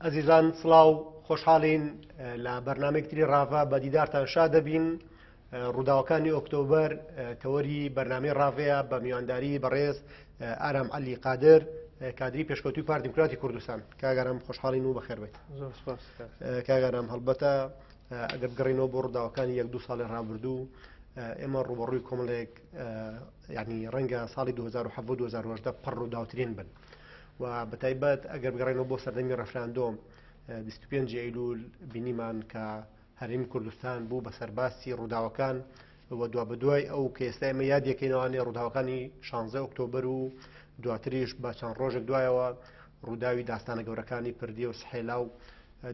ئەزیزان سڵاو خۆشحاڵین لە بەرنامەیەکتری ڕاڤە بە دیدارتان شا دەبین. ڕووداوەکانی ئۆکتۆبەر تەوەری بەرنامەی ڕاڤەیە بە میوانداری بەڕێز ئارام عەلی قادر کادری پێشکەوتووی پارتی دیموکراتی کوردستان. کاگەرام خۆشحاڵین و بەخێر بێت. کاگەرام هەڵبەتە ئەگەر بگەڕینەوە بۆ ڕووداوەکانی 1-2 ساڵی ڕابردوو ئێمە ڕوبەڕووی کۆمەڵێک یعنی ڕەنگە ساڵی 2017-2018 پڕ ڕووداوترین بن و بەتایبەت ئەگەر بگەڕێنەوە بۆ سەردەمی ڕەفراندۆم 25 ئەیلول بینیمان کە هەرێمی کوردستان بوو بە سەرباسی ڕووداوەکان و دوا بەدوای ئەو کە ئێستا ئێمە یاد یەکەینەوەی ڕووداوەکانی 16 ئۆکتۆبەر و دواتریش بە چەند ڕۆژێک دوایەوە ڕووداوی داستانە گەورەکانی پردیە و سحێلا و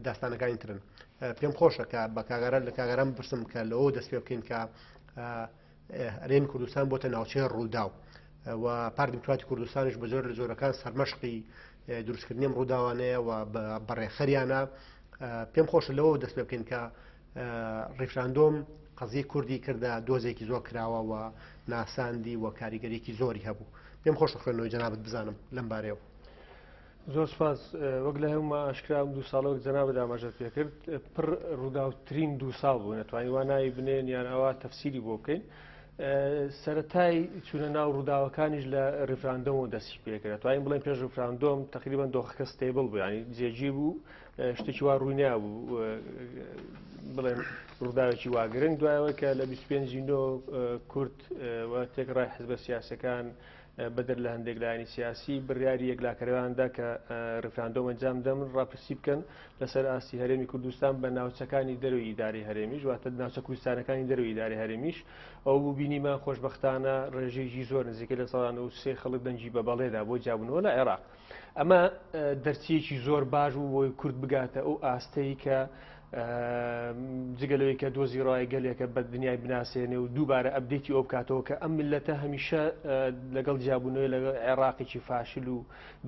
داستانەکانی ترن. پێم خۆشە کە بە لە کاگەران بپرسم کە لەوە دەست پێ بکەین کە هەرێمی کوردستان بۆتە ناوچەی ڕووداو و پارتی دیموکراتی کوردستانیش بە زۆر لە زۆرەکان سەرمەشقی دروستکردنی ئەم ڕووداوانەیە و بەڕێخەریانە. پێم خۆشە لەوە دەست پێ بکەین کە ڕیفراندۆم قەزیی کوردی کردە دۆزێکی زۆر کراوە و ناساندی و کاریگەریەکی زۆری هەبوو. پێم خۆش خوێنەوەی جەنابەت بزانم لەم بارەیەوە. زۆر سپاس. وەک لە هەموو ئاشکرام 2 ساڵەوە جەنابەت ئاماژەت پێ کرد پڕ ڕووداوترین 2 ساڵ بوو، نەتوانین وانایی بنێن یان ئەوە تەفسیری بۆ بکەین. سەرەتای چوونە ناو ڕووداوەکانیش لە ڕیفراندۆم دەستی پێکرد. توانین بڵێن پێش ڕیفراندۆم تقریبان دۆخەکە ستێبڵ بوو، ینی جێگیر بوو، شتێکی وا ڕووی نابوو بڵێن ڕووداوێکی واگرنگ. دوایەوە کە لە 25 کورد تێکڕای حزبە سیاسەکان بەدەر لە هەندێک لایانی سیاسی بڕیاری یەکلاکەرەوەیاندا کە ڕیفراندۆم ئەنجام دەن ڕاپرسی بکەن لەسەر ئاسی هەرێمی کوردستان بە ناوچەکانی دەروی ئیداری هەرێمیش، واتە ناوچە کوردستانەکانی دەروی ئیداری هەرێمیش. ئەو بوو بینیمان خۆشبەختانە ڕێژەیەکی زۆر نزیکە لە ساڵان و سێ خەڵک دەنجی بە بەڵێدا بۆ جابوونەوە لە عێراق. ئەمە دەرچیەکی زۆر باش بوو بۆی کورد بگاتە ئەو ئاستەی کە جگەلەوەی کە دۆزی ڕای گەلێکە بە دنیای بناسێنێ و دووبارە ئەبدێتی ئەو بکاتەوە کە ئەم ملەتە هەمیشە لەگەڵ جیابوونەوەی لەگەڵ عێراقێکی فاشل و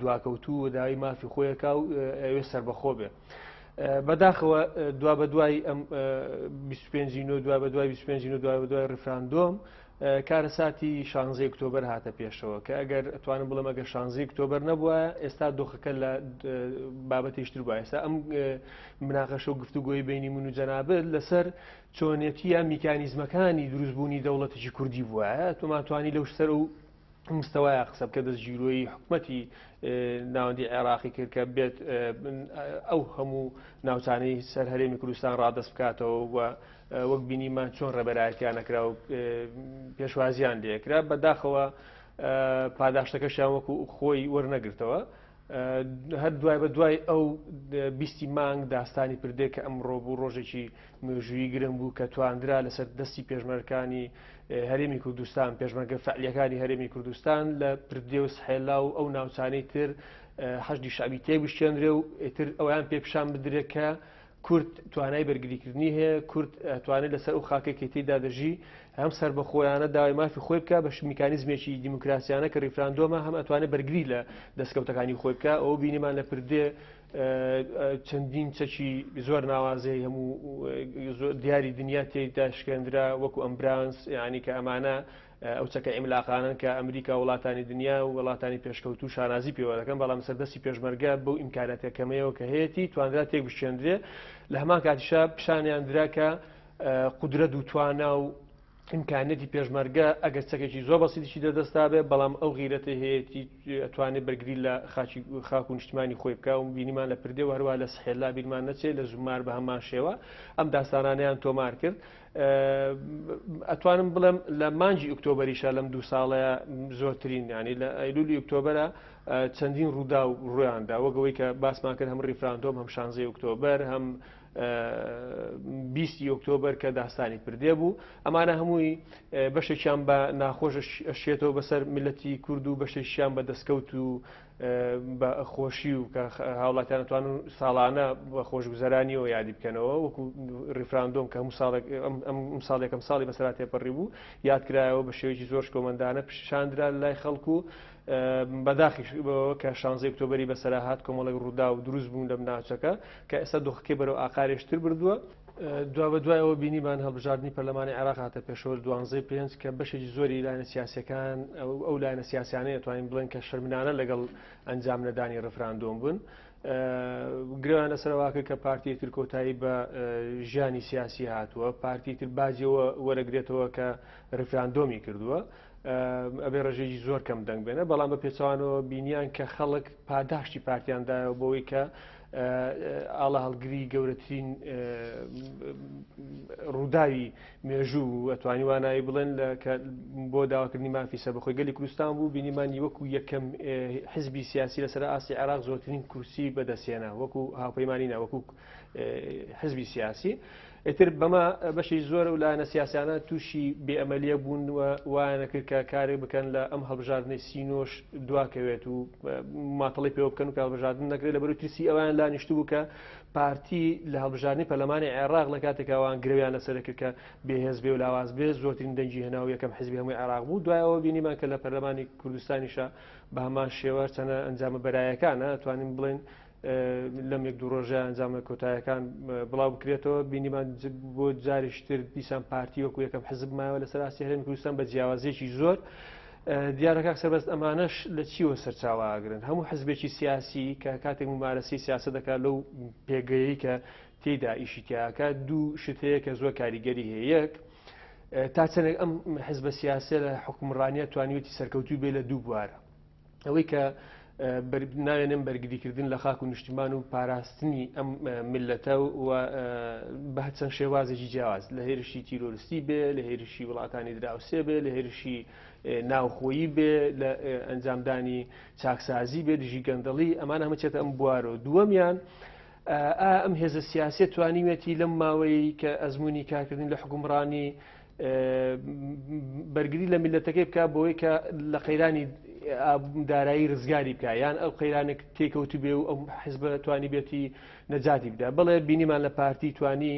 دواکەوتوو و داوای مافی خۆیەکە و ئەوێ سەربەخۆ بێ. بەداخەوە دوا بەدوای ئەم 25 دوا بەدوای 25 دوا بەدوای ڕیفراندۆم کارەساتی 16 ئۆکتۆبەر هاتە پێشەوە کە ئەگەر ئەتوانم بڵێم ئەگەر 16 ئۆکتۆبەر نەبووە ئێستا دۆخەکە لە بابەتیشتر بووە. ئێستا ئەم مناقەشە و گفتوگۆی بینی من و جەنابەت لەسەر چۆنێتی یا میکانیزمەکانی دروستبوونی دەوڵەتێکی کوردی بووە. توانانی لەو سەر و مستەوایە قسە بکە دەستگیرۆی حکومەتی ناوەندی عێراقی کرد کە بێت ئەو هەموو ناوچانەی سەر هەرێمی کوردستان ڕادەست بکاتەوە و وەک بینیمان چۆن ڕێبەرایەتیان نەکرا و پێشوازیان لێکرا. بەداخەوە پاداشتەکەشیان وەکو خۆی وەرنەگرتەوە. هەر دوای بە دوای ئەو 20 مانگ داستانی پردێ کە ئەمڕۆ بوو ڕۆژێکی مێژووی گرنگ بوو کە تواندرا لەسەر دەستی پێشمەرەکانی هەرێمی کوردستان، پێشمەرگە فەعلیەکانی هەرێمی کوردستان لە پردێ و سحێلا و ئەو ناوچانەی تر حەشدی شعبی تێبشتێنرێ و ئیتر ئەویان پێپشان بدرێت کە کورد توانای بەرگریکردنی هەیە، کورد توانێت لەسەر ئەو خاکێکی تێدا دەژی هەم سەر بە خۆیانە داوای مافی خۆی بکە بە میکانیزمێکی دیموکراسیانە کە ڕیفراندۆمە هەم ئەتوانێت بەرگری لە دەستکەوتەکانی خۆی بکە. ئەو بینیمان لە پردێ چەندین چەکی زۆر ناوازەی هەموو دیاری دنیا تێدا شکێنرا وەکو ئەمبرانس، یعنی کە ئەمانە ئەو چەکە ئیملاقانن کە ئەمریکا وڵاتانی دنیا و وڵاتانی پێشکەوتوو شانازی پێوە دەکەن، بەڵام سەردەستی پێشمەرگە بەو ئیمکاناتەکەمەوە کە هەیەی توانرا تێک بشێندرێ. لە هەمان کاتیشا پیشانیان درا کە قودرەت و توانە و ئیمکانەتی پێشمەرگە ئەگەر چەکێکی زۆر بەسیطیشی دەدەستا بێ، بەڵام ئەو غیرەتە هەیەی ئەتوانێت بەرگری لە خاک و نیشتمانی خۆی بکە و بینیمان لە پردێ و هەروە لە سحێلا بیرمان نەچێت لە زومار بە هەمان شێوە ئەم داستانانیان تۆمار کرد. ئەتوانم بڵێم لە مانجی ئۆکتۆبەریشە لەم 2 ساڵەیە زۆرترین، ینی لە ئەیلولی ئۆکتۆبەرە چەندین ڕوودا و ڕویاندا وەگەوەی کە باسمان کرد هەم ڕیفراندۆم هەم 16 ئۆکتۆبەر هەم 20 ئۆکتۆبەر کە داستانی پردێ بوو. ئەمانە هەمووی بەشێکیان بە ناخۆش ئەشێتەوە بەسەر میلەتی کورد و بەشێکیان بە دەستکەوت و بە خۆشی و کە هاوڵاتیان ئەتوانن ساڵانە بە خۆشگوزەرانیەوە یادی بکەنەوە وەکو ڕیفراندۆم کە ئەم ساڵێکم ساڵی بەسەرات تێپەڕی بوو یادکرایەوە بە شێوەیەکی زۆر کۆمەندانە پیشاندرا لای خەڵکو بەداخی کە 16 ئۆکتۆبەری بەسەرهات کۆمەڵێک ڕوودا و دروست بوون لەم ناوچەکە کە ئێستا دۆخەکەی بەرەو ئاقارێشتر بردووە. دوا بەدوایەوە بینیمان هەڵبژاردننی پەرلەمانی عێراق هاتە پێشەوە 12 کە بەشێکی زۆری لایەنە سیاسیەکان ئەو لایەنە سیاسیانەیە توانین بڵێن کە شەرمینانە لەگەڵ ئەنجام نەدانی ڕفراندۆم بوون. گرێوان لەسەرەوەکە کە پارتی تر کۆتایی بە ژیانی سیاسی هاتووە، پارتی تر باجیەوە وەرەگرێتەوە کە ڕفراندۆمی کردووە، ئەبێ ڕێژێکی زۆر کەم دەنگ بێنە، بەڵام بە پێچوانەوە بینیان کە خەڵک پاداشتی پارتیاندایەوە بەوەی کە ئاڵە هەڵگری گەورەترین ڕووداوی مێژوو ئەتوانی وانایی بڵێن بۆ داواکردنی مافی سەربەخۆی گەلی کوردستان بوو، بینیمانی وەکو یەکەم حزبی سیاسی لەسەر ئاستی عێراق زۆرترین کورسی بەدەستێنا، وەکو هاوپەیمانینە، وەکو حزبی سیاسی. ئیتر بەمە بەشی زۆر و لایەنە سیاسیانە تووشی بێئەمەلیە بوون و وایە کرد کە کارێک بکەن لە ئەم هەڵبژاردنەی سینۆش دواکەوێت و ماتەڵی پێوە بکەن و هەڵبژاردن نەکرێت لەبەر ترسی ئەویان دانیشتوو بوو کە پارتی لە هەڵبژاردننی پەرلەمانی عێراق لە کاتێک ئەوان گرێویان لەسەر کرد کە بێهێز بێ و لاواز بێ زۆرترین دەنگی هێنا و یەکەم حزبی هەمووی عێراق بوو. دوایەوە بینیمان کە لە پەرلەمانی کوردستانیشە بە هەمان شێوە چەنە ئەنجامە بەرایەکانە ئەتوانین بڵێن لەم یەک دوو ڕۆژە ئەنجامە کۆتاییەکان بڵاو بکرێتەوە. بینیمان بۆ جاریشتر دیسان پارتی وەکو یەکەم حزب مایەوە لەسەر ئاستی هەرێمی کوردستان بە جیاوازیەکی زۆر. دیارەکە سەربەست ئەمانەش لە چیوە سەرچاوەگرن؟ هەموو حزبێکی سیاسی کە کاتێک ممارەسی سیاست دەکات لەو پێگەیەی کە تێیدا ئیشی تیاکە دوو شت هەیە کە زۆر کاریگەری هەیە. یەک تا چەندێک ئەم حزبە سیاسە لە حکومڕانیە توانیوەتی سەرکەوتوو بێ لە دوو بوارە، ئەوەی کە ناوێنم بەرگریکردن لە خاک و نیشتیمان و پاراستنی ئەم ملەتە و بە چەند شێوازێکی جیاواز لە هێرشی تیرۆریستی بێ، لە هێرشی وڵاتانی دراوسێ بێ، لە هێرشی ناوخۆیی بێ، لە ئەنجامدانی چاکسازی بێ، دژی گەندەڵی، ئەمانە هەمە چێتە ئەم بوارەوە. دووەمیان ئەم هێزە سیاسێت توانیوێتی لەم ماوەی کە ئەزمموی کارکردن لە حکومڕانی بەرگری لە میلەتەکەی بکات بۆی کە لە قەیرانی دارایی ڕزگاری بکە، یان ئەو قەیرانێک تێکەوت بێ و ئەو حزبە توانی بێتی نەجاتی بدە. بڵێ بینیمان لە پارتی توانی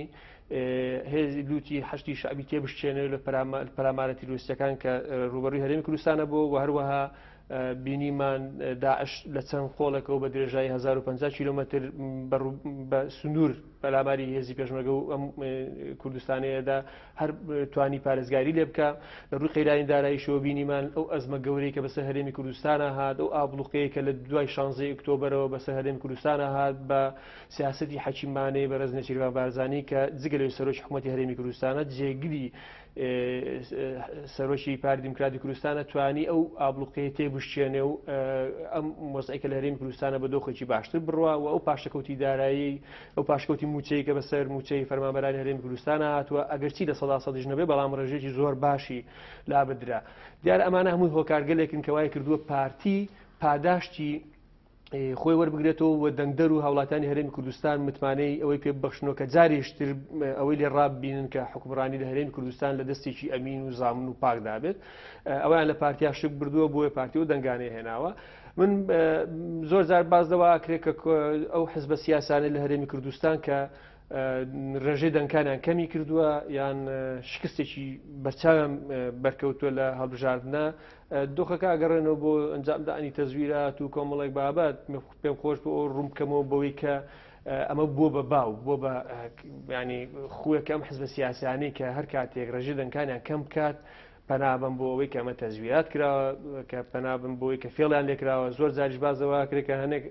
هێزی لوتی حشتی شعبی تێبشتێنێت لە پەرامارە تیرۆریستەکان کە ڕوبەڕووی هەرێمی کوردستانە بوو و هەروەها بینیمان داعش لە چەند خۆڵێکەوە بە درێژایی 1050 کیلۆمەتر بە سنوور پەلاماری هێزی پێشمەرگە و ئەم کوردستانەیەدا هەر توانی پارێزگاری لێ بکە. لە ڕووی قەیرانی داراییشەوە بینیمان ئەو ئەزمە گەورەی کە بەسەر هەرێمی کوردستانە هات، ئەو ئابلوقەیە کە لە دوای 16 ئۆکتۆبەرەوە بەسەر هەرێمی کوردستانە هات بە سیاسەتی حەکیمانەی بەڕێز نەچیروان بارزانی کە جگە لەوەی سەرۆکی حکوومەتی هەرێمی کوردستانە جێگری سەرۆکی پارتی دیموکراتی کوردستانە توانی ئەو ئابلوقەیە تێبشتێنێ و ئەم مۆزەیکە لە هەرێمی کوردستانە بە دۆخێکی باشتر بڕوە و ئەو پاشەکەوتی دارایی، ئەو پاشکەوتی موچەی کە بەسەر موچەی فەرمانبەرانی هەرێمی کوردستانە هاتووە ئەگەرچی لە سەدا سەدیش نەبێ بەڵام ڕێژێکی زۆر باشی لابدرا. دیارە ئەمانە هەمووی هۆکارگەلێکن کە وای کردووە پارتی پاداشتی خۆی وەربگرێتەوە و دەنگدەر و هاوڵاتانی هەرێمی کوردستان متمانەی ئەوەی پێ ببەخشنەوە کە جاریشتر ئەوەی لێ ڕاببینن کە حکومڕانی لە هەرێمی کوردستان لە دەستێکی ئەمین و زامن و پاکدا بێت. ئەویان لە پارتیا شک بردووە بۆیە پارتی و دەنگانەی هێناوە. من زۆر جار باز دەوا ئاکرێت کە ئەو حزبە سیاسانە لە هەرێمی کوردستان کە ڕێژەی دەنگانیان کەمی کردووە یان شکستێکی بەرچاویان بەرکەوتووە لە هەڵبژاردنە، دۆخەکە ئەگەڕێنەوە بۆ ئەنجامدانی تەزویرات و کۆمەڵێک بابەت. پێم خۆش بۆ ئەو ڕوون بکەمەوە بەوەی کە ئەمە بۆ بە باو بۆ بە ینی خویەکەم حزبە سیاسیانەی کە هەر کاتێک ڕێژەی دەنگانیان کەم بکات پەنابم بۆ ئەوەی کە ئەمە تەزویرات کراوە، کە پەنابم بۆی کە فێڵیان لێکراوە. زۆر جاریش بازەوە کرێت کە هەنێک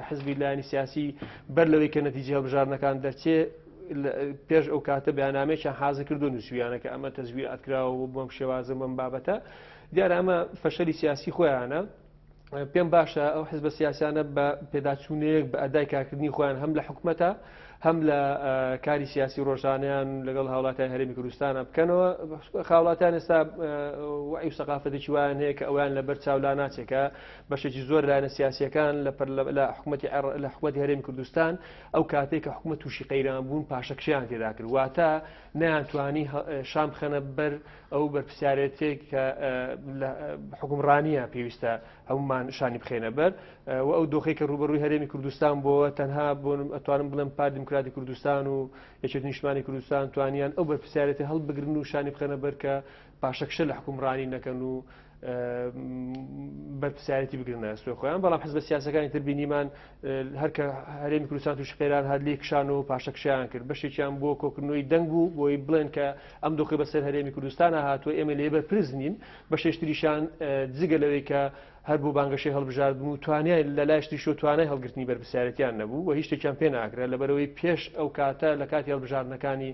حزبی لایەنی سیاسی بەر لەوەی کە نەتیجە هەڵبژاردنەکان دەرچێت پێش ئەو کاتە بەیاننامەیەکیان حازر کردو نووسویانە کە ئەمە تەزویرات کراوە و بۆم شێوازە بەم بابەتە. دیارە ئەمە فەشەلی سیاسی خۆیانە. پێم باشە ئەو حزبە سیاسیانە بە پێداچوونەیەک بە ئەدای کارکردنی خۆیان هەم لە حکوومەتە هەم لە کاری سیاسی ڕۆژانیان لەگەڵ هاوڵاتیان هەرێمی کوردستانە بکەنەوە. هاوڵاتیان ئێستا وعی و سەقافەتێکی وایان هەیە کە ئەویان لەبەر چاولا ناچێکە بەشێکی زۆر لایەنە سیاسیەکان لە حکوومەتی هەرێمی کوردستان ئەو کاتێک کە حکوومەت تووشی قەیران بوون پاشەکشیان تێدا کرد، واتە نەیانتوانی شام بخەنە بەر ئەو بەرپرسیارەتێک کە حکومڕانیە پێویستە هەمومان شانی بخێنە بەر و ئەو دۆخەی کە ڕوبەڕووی هەرێمی کوردستان بۆ تەنها بۆ ئەتوانم بڵێم پارتی دیموکراتی کوردستان و یەکێتی نیشتمانی کوردستان توانیان ئەو بەرپرسیارەتی هەڵبگرن و شانی بخەنە بەر کە پاشەکشە لە حکومڕانی نەکەن و بەرپرسیارەتی بگرنە سوێ خۆیان بەڵام حزب سیاسەکانی تر بینیمان هەرکە هەرێمی کوردستان توش قێران هەر لێ کشان و پاشەکشیان کرد بەشێکیان بۆ کۆکردنەوەی دەنگ بوو بۆی بڵێن کە ئەم دۆخی بەسەر هەرێمی کوردستانە هاتووە ئێمە لێ بەرپرس نین بەشێشتریشان جگە لەوەی کە هەر بۆ بانگەشەی هەڵبژاردن و توانای لە لایشتی شۆ توانای هەڵگرتنی بەرپرسیارەتیان نەبوو و هیچ شتێکیان پێ ناکرێت لەبەرەوەی پێش ئەو کاتە لە کاتی هەڵبژاردنەکانی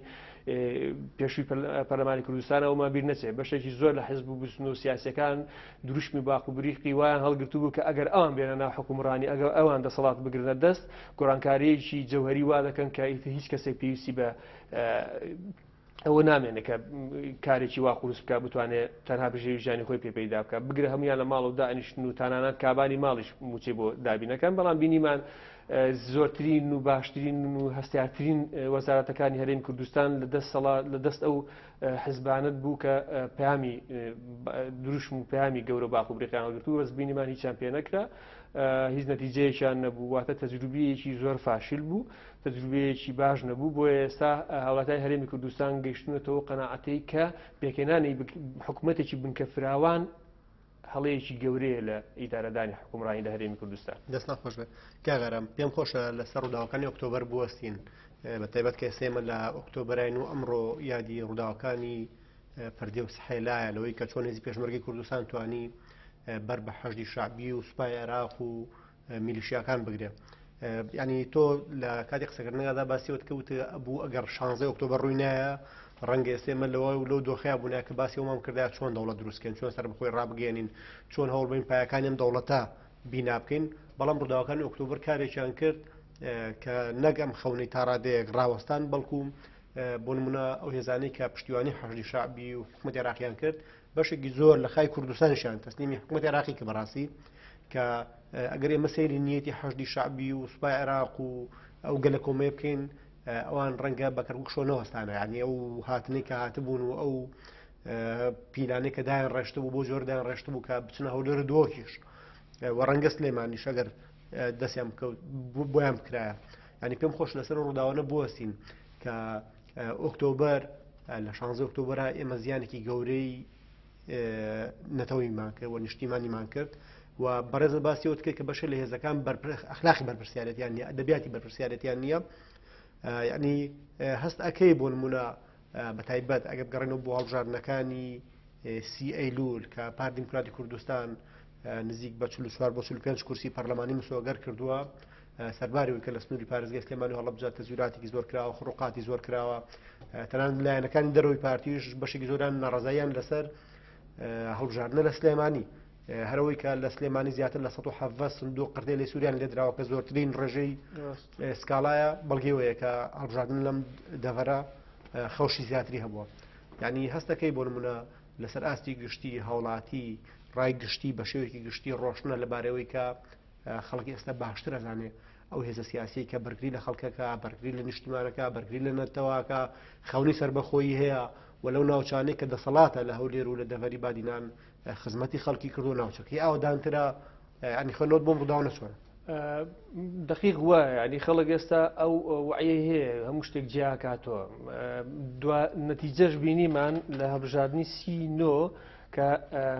پێشووی پەرلەمانی کوردستانەوەمان بیر نەچێت بەشێکی زۆر لە حزب و بستن و سیاسەکان دروشمی باق و بریقی وایان هەڵگرتو بوو کە ئەگەر ئەوان بێنە ناو حکومڕانی ئەگەر ئەوان دەسەڵات بگرنە دەست گۆڕانکاریەکی جەوهەری وا دەکەن کە هیچ کەسێک پێویستی بە ئەوە نامێنێت کە کارێکی وا قورس بکە بتوانێت تەنها بژێوی ژیانی خۆی پێپەیدا بکە بگرە هەمویان لە ماڵ و دانیشتن و تانانات کابانی ماڵیش موچێ بۆ دابینەکان بەڵام بینیمان زۆرترین و باشترین و هەستیارترین وەزارەتەکانی هەرێمی کوردستان لە دەست ئەو حزبانت بوو کە پەیامی دروشم و پەیامی گەورە باق و بریقیان هەڵگرتووە بەس بینیمان هیچیان پێ نەکرا هیچ نەتیجەیەکیان نەبوو واتە تەجروبەیەکی زۆر فاشل بوو تەجروبەیەکی باش نەبوو بۆ ئێستا هاوڵاتیانی هەرێمی کوردستان گەیشتونەتەوە قەناعەتەی کە پێکێنانی حکوومەتێکی بنکە فراوان هەڵەیەکی گەورەیە لە ئیدارەدانی حکومڕانی لە هەرێمی کوردستان دەست ناخۆش بێت کاغەرام پێم خۆشە لەسەر ڕووداوەکانی ئۆکتۆبەر بوەستین بە تایبەت کە ئێسێمە لە ئۆکتۆبەرین و ئەمڕۆ یادی ڕووداوەکانی پەردێ و سەحێلایە لەوەی کە چۆن هێزی پێشمەرگەی کوردستان توانی بەر بە حەشدی شعبی و سوپای عێراق و میلیشیاکان بگرێ ینی تۆ لە کاتی قسەکردنەکەدا باسیەوە کەوتە بوو ئەگەر 16 ئۆکتۆبەر ڕووی نایە ڕەنگە ئێسێمە لەوە و لەو دۆخەیە بوونە کە باسی ئەومان کردای چۆن دەوڵەت دروستکەن چۆن سەر بخۆی ڕابگەێنین چۆن هەوڵ بین پایەکانی ئەم دەوڵەتە بینا بکەین بەڵام ڕووداوەکانی ئۆکتۆبەر کارێکیان کرد کە نەک ئەم خەونەی تا ڕادەیەک ڕاوەستان بەڵکو بۆ نمونە ئەو هێزانەی کە پشتیوانی حەشدی شعبی و حکوومەت عێراقیان کرد بەشێکی زۆر لە خای کوردستانیشان تەسلیمی حکوومەت عێراقی کە بەڕاستی کە ئەگەر ئێمە سەیری نیەتی حەشدی شعبی و سوپای عێراق و ئەو گەلە کۆمەیە بکەین ئەوان ڕەنگە بەکەرگوو شۆنەوەستانە یعنی ئەو هاتنەی کە هاتبوون و ئەو پیلانەی کە دایان ڕێشتە بوو بۆ زۆردایان ڕێشتە بوو کە بچنە هەولێر دۆکیش و ڕەنگە سلێمانیش ئەگەر دەستیان بۆیان بکرایە ینی پێم خۆش لەسەر ڕووداوانە بوەستین کە ئۆکتۆبەر لە 16 ئۆکتۆبەرە ئێمە زیانێکی گەورەی نەتەوەیمان کرد و نیشتیمانیمان کرد و بەڕێزە باسیەوە کرد کە بەشە لە هێزەکان ئەخلاقی بەرپرسیارەتیان نیە ئەدەبیاتی بەرپرسیارەتیان نییە یعنی هەست ئەەکەی بۆ نمونە بە تایبەت ئەگەر بگەڕێنەوە بۆ هەڵبژاردنەکانی سی ئەیلول کە پارتی دیموکراتی کوردستان نزیک بە 44 بۆ 45 کورسی پەرلەمانی مسۆگەر کردووە سەرباریەوەی کە لە سنووری پارێزگای سلێمانی هەڵبژات تەزویراتێکی زۆر کراوە خڕوقاتی زۆر کراوە تەنان لایەنەکانی دەرەوەی پارتیش بەشێکی زۆران ناڕزاییان لەسەر هەڵبژاردنە لە سلێمانی هەرەوەی کە لە سلێمانی زیاتر لە 170 سندوق قردێ لێ سووریان لێدراوە کە زۆرترین ڕێژەی سکاڵایە بەڵگەوەیە کە هەڵبژاردن لەم دەڤەرە خەوشی زیاتری هەبووە یعنی هەستەکەی بۆ نمونە لەسەر ئاستی گشتی هەوڵاتی ڕای گشتی بە شێوەیەکی گشتی ڕۆشنە لەبارەوەی کە خەڵکی ئێستا باشتر ئەزانێ ئەو هێزە سیاسی کە بەرگری لە خەڵکەکە بەرگری لە نیشتیمانەکە بەرگری لە نەتەواکە خەونی سربەخۆیی هەیە و لەو ناوچانەی کە دەسەڵاتە لە هەولێر و لە دەڤەری بادینان خزمەتی خەڵکی کردو ناوچەکەی ئاوەدانترە ینی خەنۆت بۆم ڕووداو نەچۆنە دقیق وایە ینی خەڵک ئێستا ئەو وعیە هەیە هەموو شتێک جیاکاتەوە نەتیجەش بینیمان لە هەڵبژاردننی سینۆ کە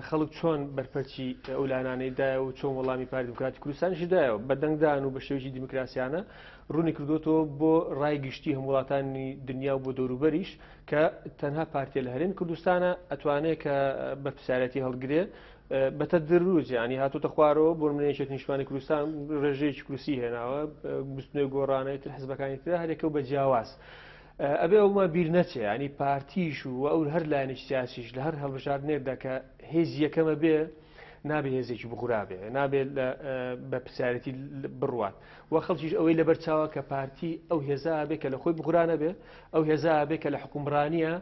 خەڵک چۆن بەرپەرچی ئەو لانانەیدایە و چۆن وەڵامی پارتی دیموکراتی کوردستانیشی دایەوە بە دەنگدان و بە شێوەیەکی دیموکراسیانە ڕوونی کردوەوە بۆ ڕای گشتی هەموو وڵاتانی دنیا و بۆ دەوروبەریش کە تەنها پارتیە لە هەرێمی کوردستانە ئەتوانێت کە بەرپرسیارەتی هەڵگرێ بەتە دروست ینی هاتوتە خوارەوە بۆ منێشێت نیشتمانی کوردستان ڕێژەیەکی کورسی هێناوە بستنەوەی گۆڕانەی تر حزبەکانی ترە هەرێکە و بە جیاواز ئەبێ ئەومە بیر نەچێ ینی پارتیش و ئەو هەر لایەنێکی سیاسیش لە هەر هەڵبژاردنێکدا کە هێزی یەکەمە بێ نابێ هێزێکی بخورابێ نابێت بە پرسیارەتی بڕوات و خەڵکیش ئەوەی لەبەرچاوە کە پارتی ئەو هێزا بێ کە لە خۆی بخورانە بێ ئەو هێزا بێ کە لە حکومڕانیە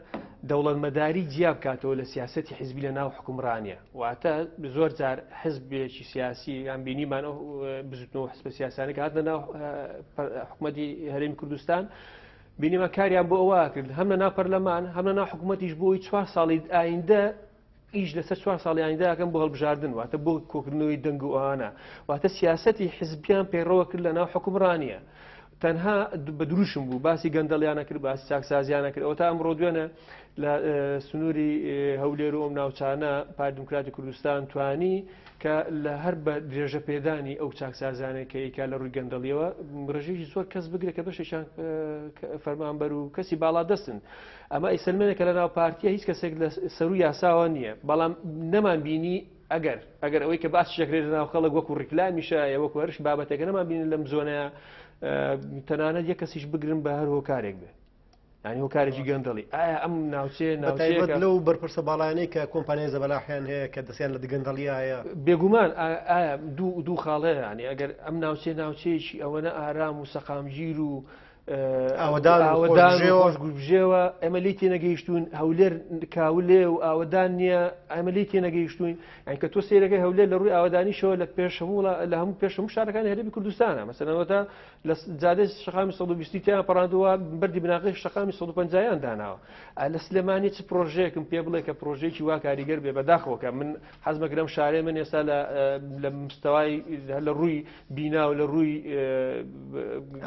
دەوڵەتمەداری جیا بکاتەوە لە سیاسەتی حیزبی لە ناو حکومڕانیە واتە زۆر جار حزبێکی سیاسی یان بینیمان ئەو بزوتنەوە حزبە سیاسانە کە هاتنە ناو حکوومەتی هەرێمی کوردستان بینیمە کاریان بۆ ئەوە کرد هەم لە ناو پەرلەمان هەم لە ناو حکوومەتیش بۆی 4 ساڵی ئایندە ئیش لەسەر 4 ساڵی ئایندەکەم بۆ هەڵبژاردن واتە بۆ کۆکردنەوەی دەنگ و ئەوانە واتە سیاسەتی حزبیان پەیڕەوە کرد لە ناو حکومڕانیە تەنها بە دروشم بوو باسی گەندەڵیانە کرد باسی چاکسازیانە کرد ئەوە تا ئەمڕۆ دوێنە لە سنووری هەولێر و ئەم ناوچانە پارتی دموکراتی کوردستان توانی کە لە هەر بە درێژە پێدانی ئەو چاکسازانێک کە ئیکا لە ڕووی گەندەڵیەوە ڕژێکی زۆر کەس بگرێت کە بەشێکیان فەرمانبەر و کەسی باڵا دەستن. ئەمە ئیسلمێنێکە لە ناو پارتیە هیچ کەسێک لە سەروو یاساوە نییە، بەڵام نەمان بینی ئەگەر ئەوەی کە باس شەکرێت ناو خەڵک وەکو ڕیکلامیشە وەکو هەرش بابەتێکە نەمان بینی لەم زۆنەیە تەنانەت یەک کەسیش بگرن بە هەر هۆکارێک بێ، ینی هۆکارێکی گەندەڵی. ئایا ئەم ناوچەیەک لەو بەرپرسە باڵانەی کە کۆمپانیای زەبەلاحیان هەیە کە دەستیان لە گەندەڵی هەیە بێگومان ئایا دوو خاڵەیە، ینی ئەگەر ئەم ناوچەیەکی ئەوەنە ئارام و سەقامگیر و ئاوەدان خۆشگوژێوە ئەمە لی تێنەگەیشتون، هەولێر کاولێ و ئاوەدان نییە ئەمە لی تێنەگەیشتوین، ئەین کە تۆ سیرەکەی هەولێر لە ڕووی ئاوەدانیشەوە لە لە هەموو پێشەموو شارەکانی هەرێمی کوردستانە، مەسەلەنەوەتە لە جادەی شەقامی 120 تیان پەڕاندووە بەردی بناغی شەقامی 150یان داناوە. لە سلێمانی چ پرۆژەیەکم پێ بڵێ کە پرۆژێکی وا کاریگەر بێ بەداخەوەکە من حەزمەکرم شارێ من ئێستا لە مستەوای لە ڕووی بینا و لە ڕووی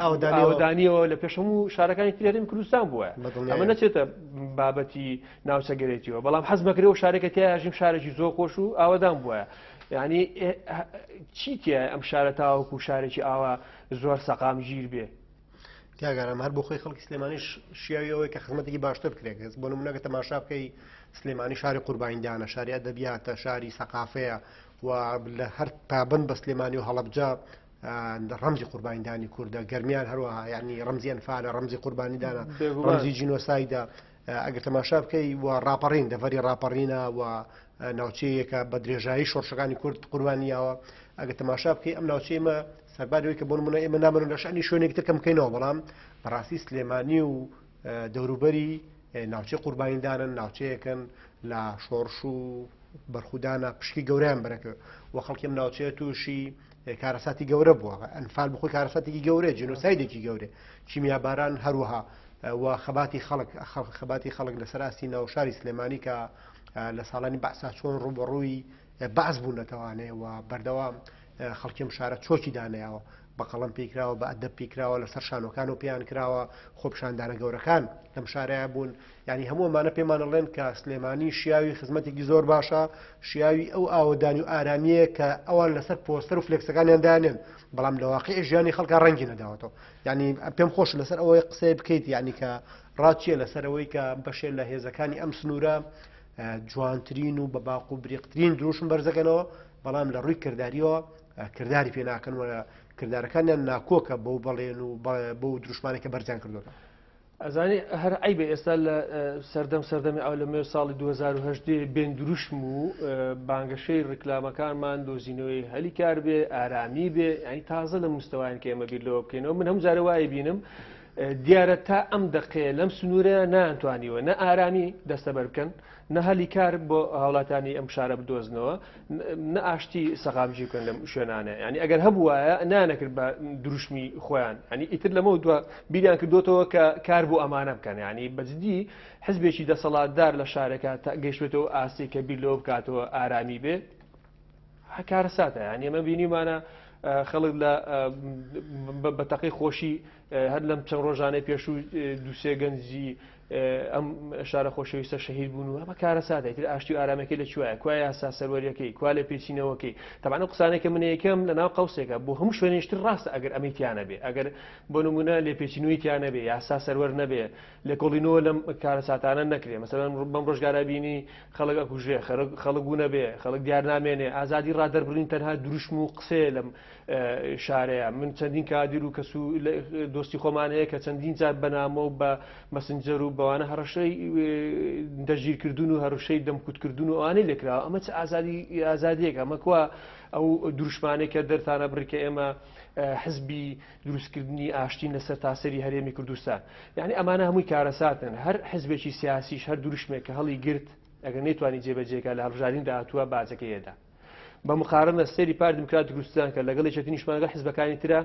ئاوەدانیەوە لە پێشەموو شارەکانی تر هەرێمی کوردستان بووە. ئەمە نەچێتە بابەتی ناوچەگەرێتیەوە، بەڵام حەزمەکرێەوە شارێکە تیاژیم شارێکی زۆر خۆش و ئاوەدان بووە. یعنی چی تێ ئەم شارە تاوەکو شارێکی ئاوا زۆر سەقامگیر بێ؟ تیاگەرم هەر بۆ خۆی خەڵکی سلێمانیش شیاویەوەی کە خزمەتێکی باشتر بکرێت. بۆ نمونەکە تەماشا بکەی سلێمانی شاری قوربانیدانە، شاری ئەدەبیاتە، شاری سەقافەیە و لە هەر پابند بە سلێمانی و هەڵەبجە ڕەمزی قوربانیدانی کووردە، گەرمیان هەروەها یعنی ڕەمزی ئەنفالە، ڕەمزی قوربانیدانە، ڕەمزی جینۆسایدە. ئەگەر تەماشا بکەی و ڕاپەڕین دەڤەری ڕاپەڕینە و ناوچەیەکە بە درێژایی شۆڕشەکانی کورد قوربانیاوە. ئەگەر تەماشا بکەی ئەم ناوچەیەمە سەربارەوەی کە بۆ نمونە ئێمە نامەن لە شانی شوێنێک تر کەم بکەینەوە، بەڵام بەڕاستی سلێمانی و دەوروبەری ناوچەی قوربانیدانن، ناوچەیەکن لە شۆڕش و بەرخودانە پشکی گەوریان بەرەکە و خەڵکی ئەم ناوچەیە تووشی کارەساتی گەورە بووە. ئەنفال بخۆی کارەساتێکی گەورەیە، جینۆسایدێکی گەورێ، کیمیاباران هەروەها و خەباتی خەڵک لەسەر ئاستی ناوشاری سلێمانی کە لە ساڵانی بەعسا چۆن ڕوبەڕووی بەعس بوون نەتەوانێ و بەردەوام خەڵکیم شارە چۆکی دانیاوە، بە قەڵەم پێکراوە، بە ئەدەب پێکراوە، لەسەر شانۆکان و پێیان کراوە، خۆپشاندانە گەورەکان لەم شارەیە بوون. ینی هەموومانە پێمانەڵێن کە سلێمانی شیاوی خزمەتێکی زۆر باشە، شیاوی ئەو ئاوەدانی و ئارامیە کە ئەوان لەسەر پۆستەر و فلێکسەکانیان دانێن، بەڵام لە واقعی ژیانی خەڵکە ڕەنگی نەداوەتەوە. ینی پێم خۆش لەسەر ئەوەی قسەی بکەیت، یعنی کە ڕاچیە لەسەر ئەوەی کە بەشێ لە هێزەکانی ئەم سنوورە جوانترین و بە باق و بریقترین دروشم بەرزەکەنەوە، بەڵام لە ڕووی کردداریەوە کردداری پێ ناکەن و کردارەکانیان ناکۆکە بەو بەڵێن و بۆ دروشمانێکە بەرجان کردوەکە. ئەزانی هەر ئەیبێ ئێستا لە سەردەمی ئەو لە مێ ساڵی 2010 بێن دروشم و بانگەشەی ڕیکلامەکانمان دۆزینەوەی هەلی کار بێ، ئارامی بێ، ئەنی تازە لە مستەوایان کە ئێمە بیرلەوە بکەینەوە. من هەموو جارە وایە بینم دیارە تا ئەم دەقەیە لەم سنوورە نانتوانیوە نە ئارامی دەستەبەر بکەن، نە هەلی کار بۆ هاوڵاتانی ئەم شارە بدۆزنەوە، نە ئاشتی سەقامژی بکەن لەم شوێنانە. ینی ئەگەر هەبووایە نانەکرد بە دروشمی خۆیان، ینی ئیتر لەمە دووە بیریان کردوتەوە کە کار بۆ ئەمانە بکەن. ینی بەجددی حزبێکی دەسەڵاتدار لە شارەکە گەیشتێتەوە ئاستی کە بیرلەوە بکاتەوە ئارامی بێ، کارەساتە. ینی ئەمە بینیمانە خەڵک لە بەتەقی خۆشی هەر لەم چەند ڕۆژانەی پێشوو دووسێ گەنجی ئەم شارە خۆشەویستە شەهید بوون و ئەمە کارەساتە. تر ئاشتی و ئارامەکەی لەکوایە، کوای یاسا سەروەریەکەی، کوا لە پێچینەوەکەی. تەبعا قسانێکە من یەکەم لە ناو قەوسێکە بۆ هەموو شوێنێشتر ڕاستە ئەگەر ئەمەی تیانە بێ، ئەگەر بۆ نمونە لێ پێچینووی تیانە بێ، یاسا سەروەر نەبێ، لە کۆڵینەوە لەم کارەساتانە نەکرێ. مەسەلەن بەم ڕۆژگارە بینی خەڵک ئەکوژێ، خەڵک بوو نەبێ، خەڵک دیار نامێنێ، ئازادی ڕادەربڕین تەنها دروشم و قسێ لەم شارەیە. من چەندین کادر و کەس و دۆستی خۆمان هەیە کە چەندین جار بەنامە و بە مەسنجەر و بەوانە هەڕەشەی دەژیرکردون و هەڕەشەی دەمکوتکردون و ئەوانەی لێکراوە. ئەمە چ ئازادیەکە، ئەمە کوا ئەو دروشمانێکە دەرتانە بڕکە ئێمە حزبی دروستکردنی ئاشتین لەسەر تاسەری هەرێمی کوردستان. یعنی ئەمانە هەمووی کارەساتن. هەر حزبێکی سیاسیش هەر دروشمێک کە هەڵی گرت ئەگەر نێتوانی جێبەجێکە لە هەڵبژارین داهاتووە باجەکەیەدا. بە مقارنە سەیری پارتی دموکراتی کوردستان کە لەگەڵ یەکێتی نیشتمانەکە حزبەکانی ترە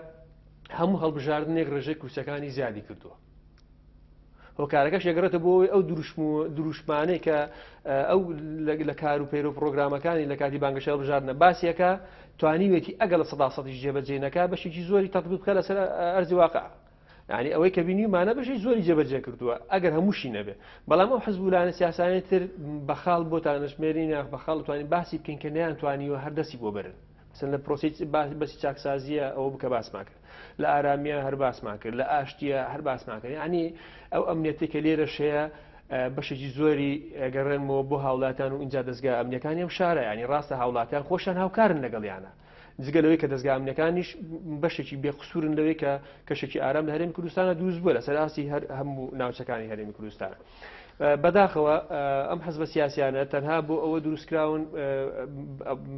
هەموو هەڵبژاردنێک ڕێژەی کورسەکانی زیادی کردووە. هۆکارەکەش یەگەڕێتە بۆ ئەو دروشمانەی کە ئەو لە کار و پەیرۆ پرۆگرامەکانی لە کاتی بانگەشە هەڵبژاردنە باسیەکە توانیوێتی ئەگەڵ لە 100% جێبەجێ نەکا بەشێکی زۆری تەطبیق بکە لەسەر ئەرزی واقع. ینی ئەوەی کە بینیمانە بەشی زۆری جێبەجێ کردووە ئەگەر هەمووشی نەبێ بەڵام ئەو حزبولانە سیاسانی تر بەخاڵ بۆتان نشمێرین یاخ بەخاڵ توانین باسی بکەین کە نەیانتوانیوە هەردەسی بۆ بەرن مثلا لە پرۆسی بەسی چاکسازیە ئەوە بکە باسمان کرد لە ئارامیە هەر باسمان کرد لە ئاشتیە هەر باسمان کرد ینی ئەو ئەمنیەتی کە لێرەش هەیە بەشێکی زۆری گەڕێنمەوە بۆ هاوڵاتیان و اینجا دەستگا ئەمنیەکانی ئەم شارە ینی ڕاستە هاوڵاتیان خۆشیان هاوکارن لەگەڵیانە جگە لەوەی کە دەستگا ئەمنیەکانیش بەشێکی بێقسوورن لەوەی کە کەشێکی ئارام لە هەرێمی کوردستانە دروست بووە لەسەر ئاسی هەموو ناوچەکانی هەرێمی کوردستانە بەداخەوە ئەم حەزبە سیاسیانە تەنها بۆ ئەوە دروستکراون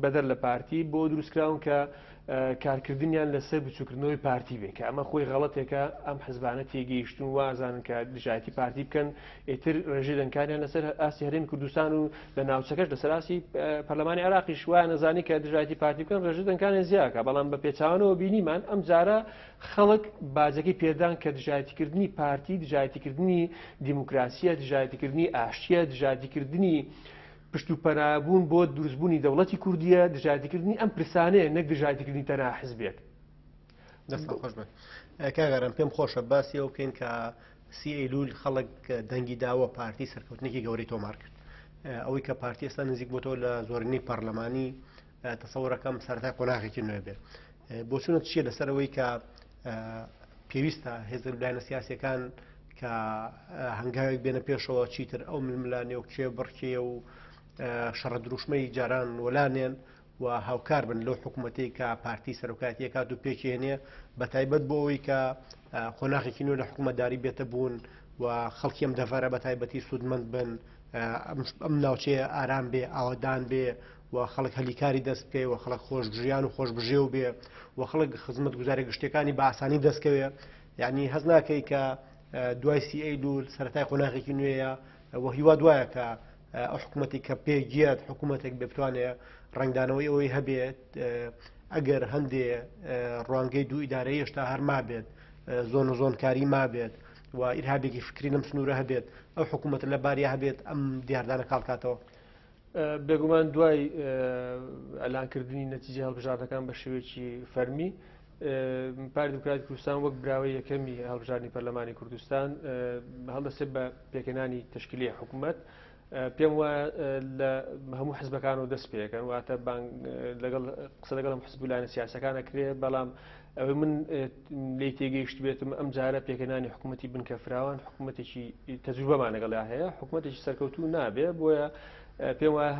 بەدەر لە پارتی بۆ دروستکراون کە کارکردنیان لەسەر بچووکردنەوەی پارتی بێ کە ئەمە خۆی غەڵەتێکە ئەم حزبانە تێگەیشتون وازانن کە دژایەتی پارتی بکەن ئیتر ڕێژێدەنکاریان لەسەر ئاسی هەرێمی کوردستان و لە ناوچەکەش لەسەر ئاسی پەرلەمانی عێراقیش وایە نەزانی کە دژایەتی پارتی بکەن ڕێژێدەنکانیان زیاکە بەڵام بە پێچاوانەوە بینیمان ئەم جارە خەڵک باجەکەی پێدان کە دژایەتیکردنی پارتی دژایەتیکردنی دیموکراسیە دژایەتیکردنی ئاشتیە دژایەتیکردنی پشت و پەنابوون بۆ دروستبوونی دەوڵەتی کوردیە دژایەتیکردنی ئەم پرسانەیە نەک دژایەتیکردنی تەنها حزبێک دەستان خۆش بن کاگەرم پێم خۆشە باسی ئەو بکەین کە سی ئەیلول خەڵک دەنگی داوە پارتی سەرکەوتنێکی گەورەی تۆمار کرد ئەوەی کە پارتی ئێستا نزیک بۆتەوە لە زۆرینەی پەرلەمانی تەسەوڕەکەم سەرەتای قۆناغێکی نوێ بێ بۆچونە چییە لەسەر ئەوەی کە پێویستە هێزە لایەنە سیاسیەکان کە هەنگاوێک بێنە پێشەوە چیتر ئەو ململانێ و کێ بڕکێ و شەڕە دروشمەی جاران وەلانێن و هاوکار بن لەو حکوومەتەی کە پارتی سەرۆکاتیە کات و پێکێنێ بە تایبەت بۆ ئەوەی کە خۆناغێکی نوێ لە حکوومەتداری بێتە بوون و خەڵکی ئەم دەڤەرە بە تایبەتی سوودمەند بن ئەم ناوچەیە ئارام بێ ئاوادان بێ و خەڵک هەلیکاری دەست بکەی و خەڵک خۆشبژیان و خۆشبژێ و بێ و خەڵک خزمەت گوزارە گشتەکانی بە ئاسانی دەستکەوێ یعنی هەز ناکەی کە دوای سی ئەیلول سەرەتای قۆناغێکی نوێیە و هیوا دوایە کە ئەو حکوومەتی کە پێگیات حکوومەتێک بتوانێت ڕنگدانەوەی ئەوەی هەبێت ئەگەر هەندێ ڕوانگەی دوو ئیدارەی هێشتا هەر مابێت زۆن و زۆنکاری مابێت و ئیرهابێکی فکری لەم سنوورە هەبێت ئەو حکوومەت لە باریە هەبێت ئەم دیاردانە کاڵکاتەوە بێگومان دوای ئەلانکردنی نەتیجە هەڵبژاردنەکان بە شێوەیەکی فەرمی پارتی دموکراتی کوردستان وەک براوەی یەکەمی هەڵبژاردننی پەرلەمانی کوردستان هەڵدەستێت بە پێکەنانی تەشکیلی حکوومەت پێم وایە لە هەموو حزبەکانەوە دەست پێەکەن واتە لەگەڵ قسە لەگەڵ ئەم حزبولانە سیاسەکانە کرێ بەڵام ئەوەی من لی تێگەیشت بێتم ئەم جارە پێکەنانی حکوومەتی بنکەفراوان حکوومەتێکی تەجروبەمان لەگەڵا هەیە حکوومەتێکی سەرکەوتوو نابێ بۆیە پێم وایە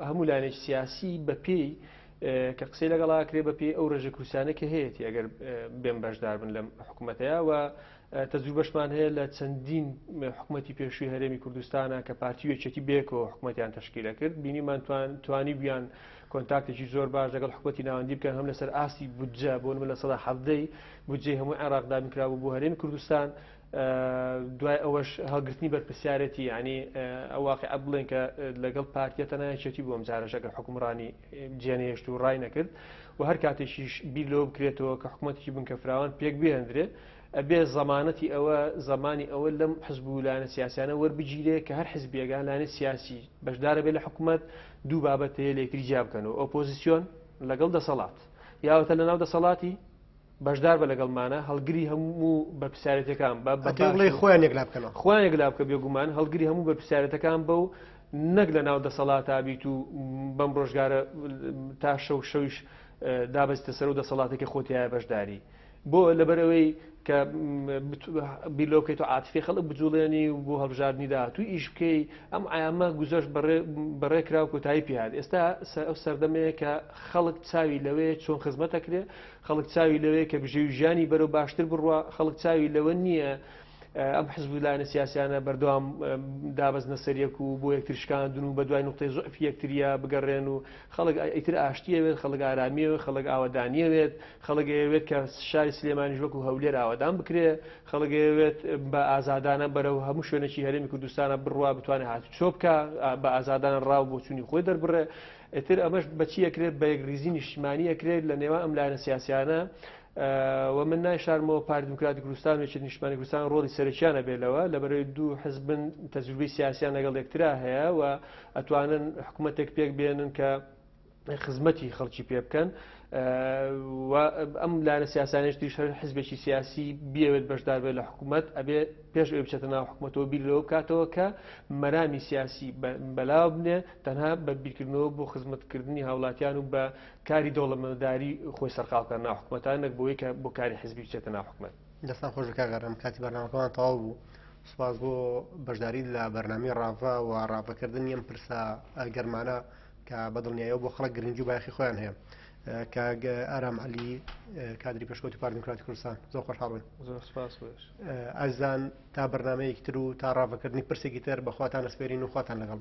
هەموو لایەنێکی سیاسی بەپێی کە قسەی لەگەڵا کرێ بەپێی ئەو ڕێژە کوردستانە کە هەیەی ئەگەر بێن بەشدار بن لەم حکوومەتەیە و تەجروبەشمان هەیە لە چەندین حکوومەتی پێشووی هەرێمی کوردستانە کە پارتی وێچەتی بێکەوە حکوومەتیان تەشکیلە کرد بینیمان توانی بیان کۆنتاکتێکی زۆر باش لەگەڵ حکوومەتی ناوەندی بکەن هەم لەسەر ئاسی بودجە بۆ من لە سەدا حەڤدەی بودجەی هەموو عێراق دابینکراوە بۆ هەرێمی کوردستان دوای ئەوەش هەڵگرتنی بەرپرسیارەتی ینی ئەو واقع بڵێن کە لەگەڵ پارتیەتە نایەتی بۆ ئەم جارەشەکە حکومڕانی جیانهێشت و ڕای نەکرد و هەر کاتێکیش بیر لەوە بکرێتەوە کە حکوومەتێکی بنکەفراوان پێک بێنرێ ئەبێ زەمانەتی ئەوە زمانی ئەوە لەم حزب و لایەنە سیاسیانە وەربگیرێ کە هەر حزبیەکان لایەنە سیاسی بەشدارە بێ لە حکوومەت دوو بابەت هەیە لە یەکتری جیا بکەنەوە ئۆپۆزیسیۆن لەگەڵ دەسەڵات یاوەتە لەناو دەسەڵاتی بەشدار بە لەگەڵمانە هەڵگری هەموو بەرپرسیارەتەکان بەڵێ خۆیان یەکلا بکەنەوە خۆیان یەکلا بکە بێگومان هەڵگری هەموو بەرپرسیارەتەکان بەو نەک لە ناو دەسەڵات بیت و بەم ڕۆژگارە تا شەویش دابەستە سەر و دەسەڵاتێکی خۆتیایە بەشداری بۆ لەبەرەوەی کە بیرلۆکەیت و عاتفی خەڵک بجوڵێنی و بۆ هەڵبژاردننی دا توی ئیش بکەی ئەم ئایامە گوزەش بەڕێکرا و کۆتایی پێهات ئێستا ئەو سەردەمەیە کە خەڵک چاوی لەوەیە چۆن خزمەتەکرێ خەڵک چاوی لەوەیە کە بژێوی ژیانی بەرەو باشتر بڕوە خەڵک چاوی لەوە نییە ئەم حزب لایەنە سیاسیانە بەردەوام دابەزنە سەریەک و بۆ یەکتریشکاندن و بە دوای نقطەی زۆفی یەکتریە بگەڕێن و خەڵک ئیتر ئاشتیەوێت خەڵک ئارامیەوێت خەڵک ئاوادانیەوێت خەڵک ئەوێت کە شاری سلێمانیش وەکو هەولێر ئاوادان بکرێ خەڵک ئەوێت بە ئازادانە بەرەو هەموو شوێنێکی هەرێمی کوردستانە بڕوا بتوانێت هاتوچۆ بکە بە ئازادانە ڕاو بۆ چوونی خۆی دەربڕێ ئیتر ئەمەش بەچی ئەکرێت بە یەکریزی نیشتیمانی ئەکرێت لە نێوان ئەم لایەنە سیاسیانە و من نایشارمەوە پارتی دموکراتی کوردستان و یەکێتی نیشتیمانی کوردستان ڕۆڵی سەرەکیانە بێتەوە لەبەرەوەی دوو حزبن تەجروبەی سیاسیان لەگەڵ یەکترا هەیە و ئەتوانن حکوومەتێک پێک بێنن کە خزمەتی خەڵکی پێ بکەن و ئەم لایەنە سیاسانیشتیش حزبێکی سیاسی بیەوێت بەشدار بێت لە حکوومەت ئەبێ پێش ئەوێ بچێتە ناو حکوومەتەوە بیر لەوە بکاتەوە کە مەرامی سیاسی بەلاو بنێ تەنها بە بیرکردنەوە بۆ خزمەتکردنی هاوڵاتیان و بە کاری دەوڵەمەنداری خۆی سەرقاڵکەن ناو حکوومەتان نەک بۆیە کە بۆ کاری حزبی بچێتە ناو حکوومەت. دەستان خۆش کاگەڕم کاتی بەرنامەکەمان تەواو بوو. سوپاس بۆ بەشداری لە بەرنامەی ڕاڤە و ڕاڤەکردنی ئەم پرسە گەرمانە کە بەدڵنیاییەوە بۆ خەڵک گرنگی و بایەخی خۆیان هەیە. کاگ ئارام عەلی کادری پێشکەوتی پارتی دیموکراتی کوردستان زۆر خۆشحاڵ بووین. زۆر سوپاس بۆش. ئازیزان تا بەرنامەیەکی تر و تا ڕاڤەکردنی پرسێکی تر بەخواتان ئەسپێرین و خواتان لەگەڵ.